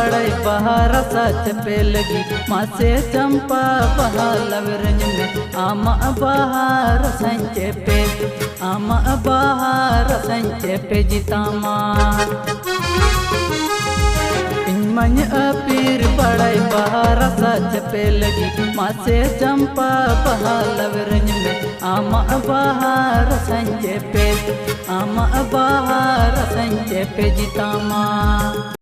बड़ाई बहार सच पे लगी मासे चंपा बहालव रंज में आमा बहार संचे पे आमा बहार संचे पे जितामा मन अपीर बड़ाई बहार सच पे लगी मासे चंपा बहालव रंज में आमा बहार संचे पे आमा बहार संचे पे जितामा।